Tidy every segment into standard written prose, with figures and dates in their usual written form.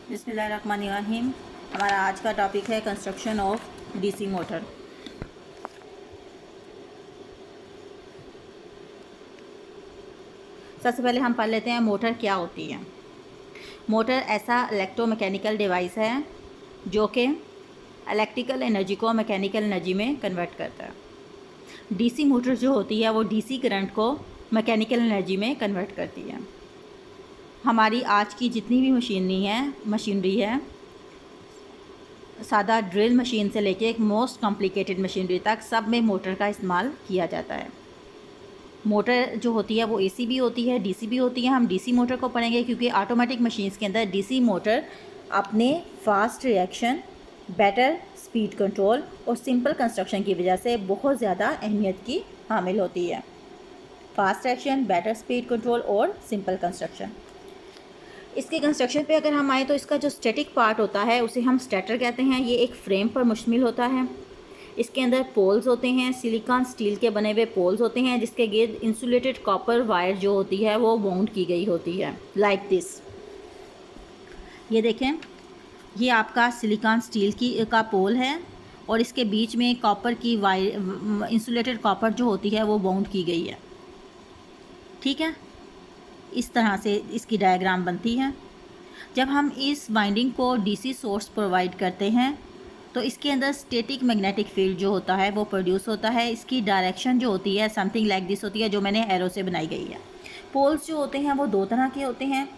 बिस्मिल्लाहिर्रहमानिर्रहीम। हमारा आज का टॉपिक है कंस्ट्रक्शन ऑफ डीसी मोटर। सबसे पहले हम पढ़ लेते हैं मोटर क्या होती है। मोटर ऐसा इलेक्ट्रोमैकेनिकल डिवाइस है जो कि इलेक्ट्रिकल एनर्जी को मैकेनिकल एनर्जी में कन्वर्ट करता है। डीसी मोटर जो होती है वो डीसी करंट को मैकेनिकल एनर्जी में कन्वर्ट करती है। हमारी आज की जितनी भी मशीनरी है, सादा ड्रिल मशीन से लेके एक मोस्ट कॉम्प्लिकेटेड मशीनरी तक, सब में मोटर का इस्तेमाल किया जाता है। मोटर जो होती है वो एसी भी होती है, डीसी भी होती है। हम डीसी मोटर को पढ़ेंगे क्योंकि ऑटोमेटिक मशीन्स के अंदर डीसी मोटर अपने fast reaction, better speed control और सिंपल कंस्ट्रक्शन की वजह से बहुत ज़्यादा अहमियत की हामिल होती है। Fast reaction, better speed control और सिंपल कंस्ट्रक्शन। इसके कंस्ट्रक्शन पे अगर हम आए तो इसका जो स्टैटिक पार्ट होता है उसे हम स्टैटर कहते हैं। ये एक फ्रेम पर मुश्तमिल होता है। इसके अंदर पोल्स होते हैं, सिलिकॉन स्टील के बने हुए पोल्स होते हैं जिसके गिर्द इंसुलेटेड कॉपर वायर जो होती है वो बाउंड की गई होती है, लाइक दिस। ये देखें, ये आपका सिलिकॉन स्टील का पोल है और इसके बीच में कॉपर की वायर, इंसुलेटेड कॉपर जो होती है वो बाउंड की गई है। ठीक है, इस तरह से इसकी डायग्राम बनती है। जब हम इस वाइंडिंग को डीसी सोर्स प्रोवाइड करते हैं तो इसके अंदर स्टैटिक मैग्नेटिक फील्ड जो होता है वो प्रोड्यूस होता है। इसकी डायरेक्शन जो होती है समथिंग लाइक दिस होती है, जो मैंने एरो से बनाई गई है। पोल्स जो होते हैं वो दो तरह के होते हैं,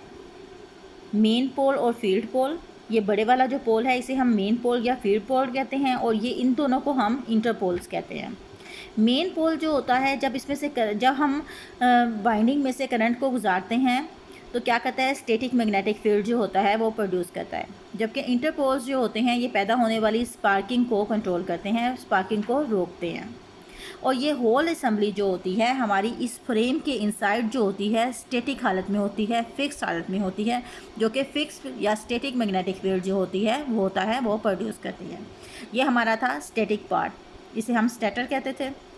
मेन पोल और फील्ड पोल। ये बड़े वाला जो पोल है इसे हम मेन पोल या फील्ड पोल कहते हैं और ये इन दोनों को हम इंटरपोल्स कहते हैं। मेन पोल जो होता है, जब हम वाइंडिंग में से करंट को गुजारते हैं तो क्या करता है, स्टैटिक मैग्नेटिक फील्ड जो होता है वो प्रोड्यूस करता है। जबकि इंटरपोल्स जो होते हैं ये पैदा होने वाली स्पार्किंग को कंट्रोल करते हैं, स्पार्किंग को रोकते हैं। और ये होल असेंबली जो होती है हमारी इस फ्रेम के इनसाइड जो होती है स्टैटिक हालत में होती है, फिक्स हालत में होती है, जो कि फिक्स या स्टैटिक मैग्नेटिक फील्ड जो होती है वो होता है वो प्रोड्यूस करती है। ये हमारा था स्टैटिक पार्ट, इसे हम स्टैटर कहते थे।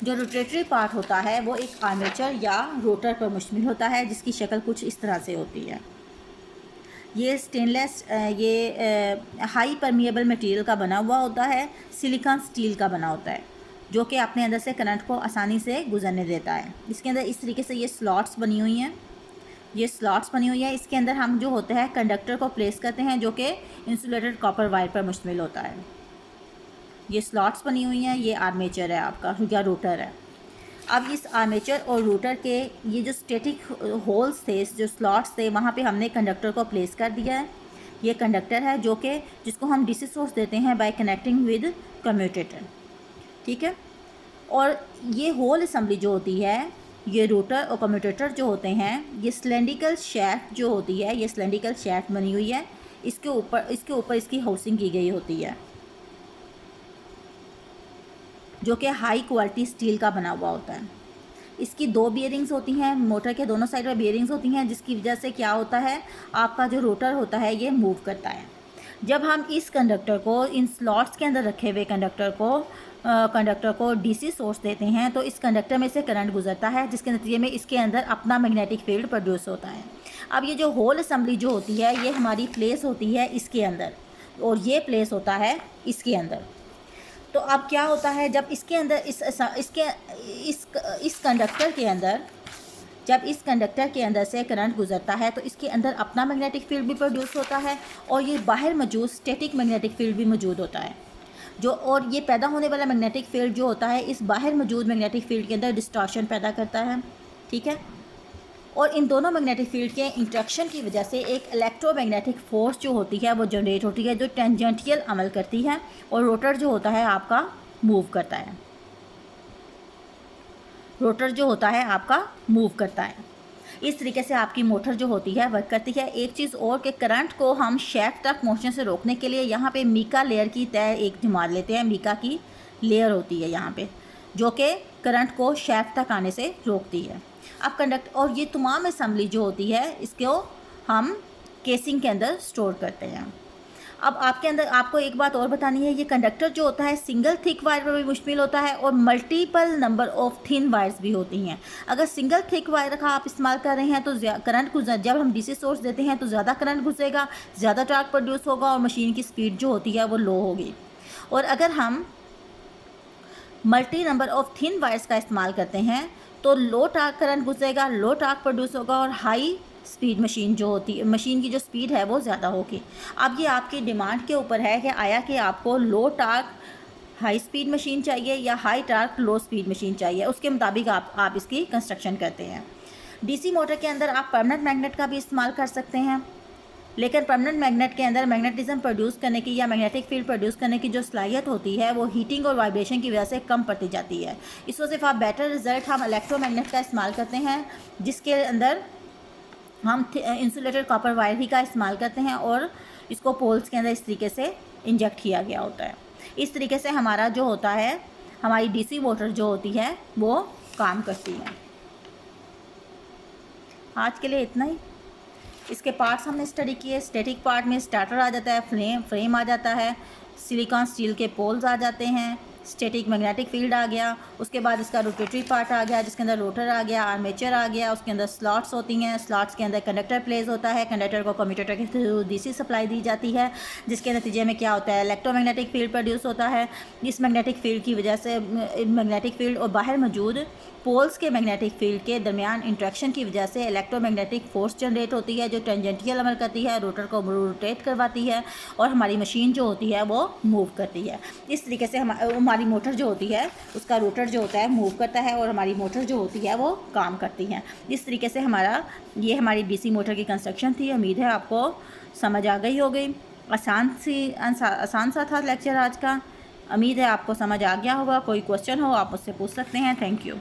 जो रोटेटरी पार्ट होता है वो एक आर्मेचर या रोटर पर मुश्तमिल होता है जिसकी शक्ल कुछ इस तरह से होती है। ये स्टेनलेस, हाई परमिएबल मटेरियल का बना हुआ होता है, सिलिकॉन स्टील का बना होता है, जो कि अपने अंदर से करंट को आसानी से गुजरने देता है। इसके अंदर इस तरीके से ये स्लॉट्स बनी हुई हैं, ये स्लॉट्स बनी हुई है। इसके अंदर हम जो होता है कंडक्टर को प्लेस करते हैं जो कि इंसुलेटेड कॉपर वायर पर मुश्तमिल होता है। ये स्लॉट्स बनी हुई हैं, ये आर्मेचर है आपका या रोटर है। अब इस आर्मेचर और रोटर के ये जो स्टैटिक होल्स थे, जो स्लॉट्स थे, वहाँ पे हमने कंडक्टर को प्लेस कर दिया है। ये कंडक्टर है जिसको हम डीसी सोर्स देते हैं बाय कनेक्टिंग विद कम्यूटेटर। ठीक है, और ये होल असेंबली जो होती है, ये रोटर और कम्यूटेटर जो होते हैं, ये सिलेंड्रिकल शैफ्ट जो होती है, ये सिलेंड्रिकल शैफ्ट बनी हुई है। इसके ऊपर इसकी हाउसिंग की गई होती है जो कि हाई क्वालिटी स्टील का बना हुआ होता है। इसकी दो बियरिंग्स होती हैं, मोटर के दोनों साइड में बियरिंग्स होती हैं, जिसकी वजह से क्या होता है, आपका जो रोटर होता है ये मूव करता है। जब हम इस कंडक्टर को, इन स्लॉट्स के अंदर रखे हुए कंडक्टर को डीसी सोर्स देते हैं तो इस कंडक्टर में से करंट गुजरता है, जिसके नतीजे में इसके अंदर अपना मैग्नेटिक फील्ड प्रोड्यूस होता है। अब ये जो होल असेंबली जो होती है ये हमारी प्लेस होती है इसके अंदर और ये प्लेस होता है इसके अंदर। तो अब क्या होता है, जब इसके अंदर इस कंडक्टर के अंदर, जब इस कंडक्टर के अंदर से करंट गुजरता है तो इसके अंदर अपना मैग्नेटिक फील्ड भी प्रोड्यूस होता है और ये बाहर मौजूद स्टैटिक मैग्नेटिक फील्ड भी मौजूद होता है और ये पैदा होने वाला मैग्नेटिक फील्ड जो होता है इस बाहर मौजूद मैग्नेटिक फील्ड के अंदर डिस्टॉर्शन पैदा करता है। ठीक है, और इन दोनों मैग्नेटिक फील्ड के इंट्रैक्शन की वजह से एक इलेक्ट्रोमैग्नेटिक फोर्स जो होती है वो जनरेट होती है, जो टेंजेंटियल अमल करती है और रोटर जो होता है आपका मूव करता है। रोटर जो होता है आपका मूव करता है। इस तरीके से आपकी मोटर जो होती है वर्क करती है। एक चीज़ और कि करंट को हम शैफ्ट तक पहुंचने से रोकने के लिए यहाँ पे मीका लेयर की तय एक जमा लेते हैं। मीका की लेयर होती है यहाँ पे जो कि करंट को शैफ्ट तक आने से रोकती है। अब कंडक्टर और ये तमाम असेंबली जो होती है इसको हम केसिंग के अंदर स्टोर करते हैं। अब आपके अंदर आपको एक बात और बतानी है, ये कंडक्टर जो होता है सिंगल थिक वायर पर भी मुश्तमिल होता है और multiple number of thin wires भी होती हैं। अगर सिंगल थिक वायर का आप इस्तेमाल कर रहे हैं तो करंट जब हम डीसी सोर्स देते हैं तो ज़्यादा करंट घुसेगा, ज़्यादा टॉर्क प्रोड्यूस होगा और मशीन की स्पीड जो होती है वो लो होगी। और अगर हम multi number of thin wires का इस्तेमाल करते हैं तो लो टॉर्क करंट घुसेगा, लो टॉर्क प्रोड्यूस होगा और हाई स्पीड मशीन जो होती है, मशीन की जो स्पीड है वो ज़्यादा होगी। अब ये आपकी डिमांड के ऊपर है कि आया कि आपको लो टॉर्क हाई स्पीड मशीन चाहिए या हाई टॉर्क लो स्पीड मशीन चाहिए, उसके मुताबिक आप इसकी कंस्ट्रक्शन करते हैं। डीसी मोटर के अंदर आप परमानेंट मैग्नेट का भी इस्तेमाल कर सकते हैं, लेकिन परमानेंट मैग्नेट के अंदर मैग्नेटिज्म प्रोड्यूस करने की या मैग्नेटिक फील्ड प्रोड्यूस करने की जो सलाहियत होती है वो हीटिंग और वाइब्रेशन की वजह से कम पड़ती जाती है। इस वजह से आप बेटर रिजल्ट हम इलेक्ट्रोमैग्नेट का इस्तेमाल करते हैं, जिसके अंदर हम इंसुलेटेड कॉपर वायर ही का इस्तेमाल करते हैं और इसको पोल्स के अंदर इस तरीके से इंजेक्ट किया गया होता है। इस तरीके से हमारा जो होता है, हमारी डीसी मोटर जो होती है वो काम करती है। आज के लिए इतना ही। इसके पार्ट्स हमने स्टडी किए। स्टैटिक पार्ट में स्टार्टर आ जाता है, फ्रेम आ जाता है, सिलिकॉन स्टील के पोल्स आ जाते हैं, स्टैटिक मैग्नेटिक फील्ड आ गया, उसके बाद इसका रोटेटरी पार्ट आ गया जिसके अंदर रोटर आ गया, आर्मेचर आ गया, उसके अंदर स्लॉट्स होती हैं, स्लॉट्स के अंदर कंडक्टर प्लेस होता है, कंडक्टर को कम्यूटेटर के थ्रू डीसी सप्लाई दी जाती है, जिसके नतीजे में क्या होता है, इलेक्ट्रोमैग्नेटिक फील्ड प्रोड्यूस होता है। इस मैग्नेटिक फील्ड की वजह से मैग्नेटिक फील्ड और बाहर मौजूद पोल्स के मैग्नेटिक फील्ड के दरमियान इंट्रैक्शन की वजह से इलेक्ट्रोमैग्नेटिक फोर्स जनरेट होती है जो टेंजेंटियल अमल करती है, रोटर को रोटेट करवाती है और हमारी मशीन जो होती है वो मूव करती है। इस तरीके से हमारी मोटर जो होती है उसका रोटर जो होता है मूव करता है और हमारी मोटर जो होती है वो काम करती है। इस तरीके से ये हमारी डीसी मोटर की कंस्ट्रक्शन थी। उम्मीद है आपको समझ आ गई होगी। आसान सा था लेक्चर आज का। उम्मीद है आपको समझ आ गया होगा। कोई क्वेश्चन हो आप मुझसे पूछ सकते हैं। Thank you.